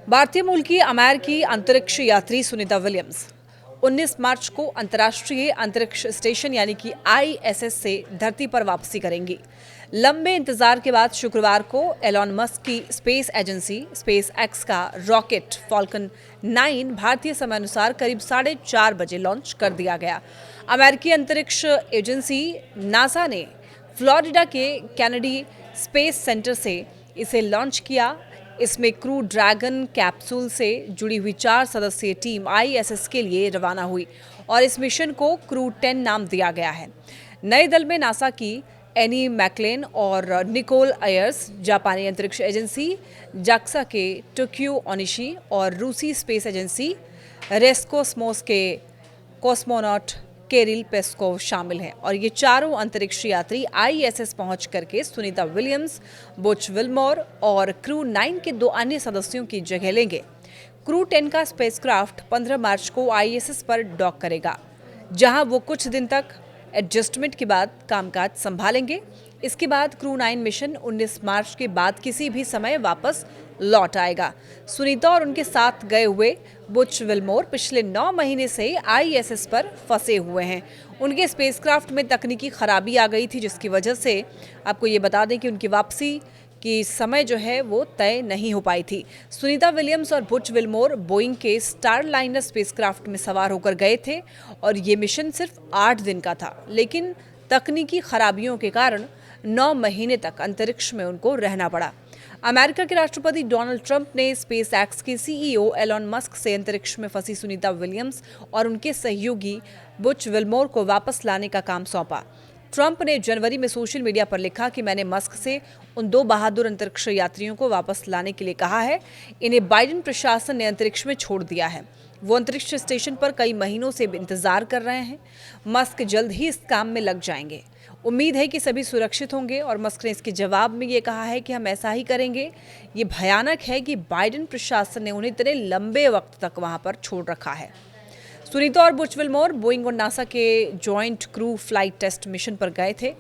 भारतीय मूल की अमेरिकी अंतरिक्ष यात्री सुनीता विलियम्स 19 मार्च को अंतर्राष्ट्रीय अंतरिक्ष स्टेशन यानी कि आईएसएस से धरती पर वापसी करेंगी। लंबे इंतजार के बाद शुक्रवार को एलॉन मस्क की स्पेस एजेंसी स्पेस एक्स का रॉकेट फॉल्कन 9 भारतीय समय अनुसार करीब 4:30 बजे लॉन्च कर दिया गया। अमेरिकी अंतरिक्ष एजेंसी नासा ने फ्लोरिडा के कैनेडी स्पेस सेंटर से इसे लॉन्च किया। इसमें क्रू ड्रैगन कैप्सूल से जुड़ी हुई 4 सदस्यीय टीम आईएसएस के लिए रवाना हुई और इस मिशन को क्रू 10 नाम दिया गया है। नए दल में नासा की एनी मैकलेन और निकोल आयर्स, जापानी अंतरिक्ष एजेंसी जाक्सा के टोक्यो ओनिशी और रूसी स्पेस एजेंसी रेस्कोस्मोस के कॉस्मोनॉट केरिल पेस्कोव शामिल हैं और ये चारों अंतरिक्ष यात्री आईएसएस पहुंच करके सुनीता विलियम्स, बुच विल्मोर और क्रू 9 के 2 अन्य सदस्यों की जगह लेंगे। क्रू 10 का स्पेसक्राफ्ट 15 मार्च को आईएसएस पर डॉक करेगा, जहां वो कुछ दिन तक एडजस्टमेंट के बाद कामकाज संभालेंगे। इसके बाद क्रू 9 मिशन 19 मार्च के बाद किसी भी समय वापस लौट आएगा। सुनीता और उनके साथ गए हुए बुच विल्मोर पिछले 9 महीने से आईएसएस पर फंसे हुए हैं। उनके स्पेसक्राफ्ट में तकनीकी खराबी आ गई थी, जिसकी वजह से आपको ये बता दें कि उनकी वापसी की समय जो है वो तय नहीं हो पाई थी। सुनीता विलियम्स और बुच विल्मोर बोइंग के स्टारलाइनर स्पेसक्राफ्ट में सवार होकर गए थे और ये मिशन सिर्फ 8 दिन का था, लेकिन तकनीकी खराबियों के कारण 9 महीने तक अंतरिक्ष में उनको रहना पड़ा। अमेरिका के राष्ट्रपति डोनाल्ड ट्रंप ने स्पेस एक्स के सीईओ एलॉन मस्क से अंतरिक्ष में फंसी सुनीता विलियम्स और उनके सहयोगी बुच विल्मोर को वापस लाने का काम सौंपा। ट्रंप ने जनवरी में सोशल मीडिया पर लिखा कि मैंने मस्क से उन 2 बहादुर अंतरिक्ष यात्रियों को वापस लाने के लिए कहा है। इन्हें बाइडेन प्रशासन ने अंतरिक्ष में छोड़ दिया है। वो अंतरिक्ष स्टेशन पर कई महीनों से इंतजार कर रहे हैं। मस्क जल्द ही इस काम में लग जाएंगे। उम्मीद है कि सभी सुरक्षित होंगे और मस्क ने इसके जवाब में ये कहा है कि हम ऐसा ही करेंगे। ये भयानक है कि बाइडेन प्रशासन ने उन्हें इतने लंबे वक्त तक वहां पर छोड़ रखा है। सुनीता और बुच विल्मोर बोइंग और नासा के joint crew flight test mission पर गए थे।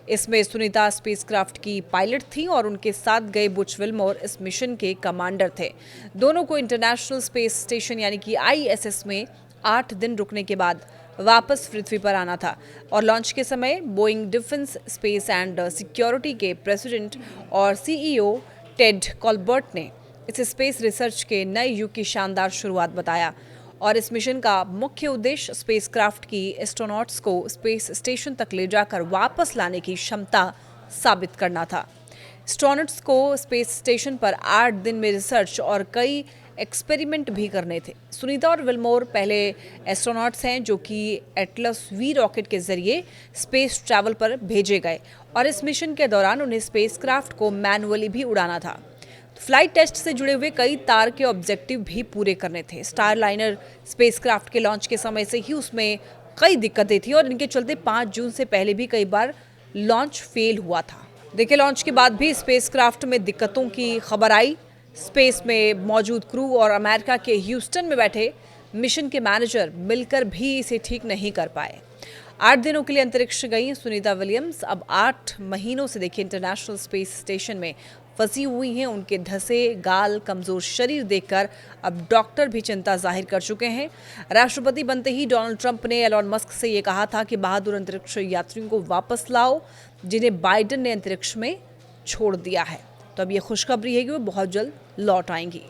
इसमें सुनीता स्पेसक्राफ्ट की पायलट थी और उनके साथ गए बुच विल्मोर इस मिशन के कमांडर थे। दोनों को इंटरनेशनल स्पेस स्टेशन यानी कि आईएसएस में 8 दिन रुकने के बाद वापस पृथ्वी पर आना था और लॉन्च के समय Boeing defence space and security के प्रेसिडेंट और सीईओ टेड कॉलबर्ट ने इसे स्पेस रिसर्च के नए युग की शानदार शुरुआत बताया और इस मिशन का मुख्य उद्देश्य स्पेसक्राफ्ट की एस्ट्रोनॉट्स को स्पेस स्टेशन तक ले जाकर वापस लाने की क्षमता साबित करना था। एस्ट्रोनॉट्स को स्पेस स्टेशन पर 8 दिन में रिसर्च और कई एक्सपेरिमेंट भी करने थे। सुनीता और विल्मोर पहले एस्ट्रोनॉट्स हैं जो कि एटलस वी रॉकेट के जरिए स्पेस ट्रैवल पर भेजे गए और इस मिशन के दौरान उन्हें स्पेसक्राफ्ट को मैनुअली भी उड़ाना था। फ्लाइट टेस्ट से जुड़े हुए कई तार के ऑब्जेक्टिव भी पूरे करने थे। स्टारलाइनर स्पेसक्राफ्ट के लॉन्च के समय से ही उसमें कई दिक्कतें थी और इनके चलते 5 जून से पहले भी कई बार लॉन्च फेल हुआ था। देखिए, लॉन्च के बाद भी स्पेसक्राफ्ट में दिक्कतों की खबर आई। स्पेस में मौजूद क्रू और अमेरिका के ह्यूस्टन में बैठे मिशन के मैनेजर मिलकर भी इसे ठीक नहीं कर पाए। 8 दिनों के लिए अंतरिक्ष गई सुनीता विलियम्स अब 8 महीनों से देखिए इंटरनेशनल स्पेस स्टेशन में फंसी हुई हैं। उनके धंसे गाल, कमजोर शरीर देखकर अब डॉक्टर भी चिंता जाहिर कर चुके हैं। राष्ट्रपति बनते ही डोनाल्ड ट्रंप ने एलॉन मस्क से ये कहा था कि बहादुर अंतरिक्ष यात्रियों को वापस लाओ, जिन्हें बाइडेन ने अंतरिक्ष में छोड़ दिया है। तो अब ये खुशखबरी है कि वो बहुत जल्द लौट आएंगी।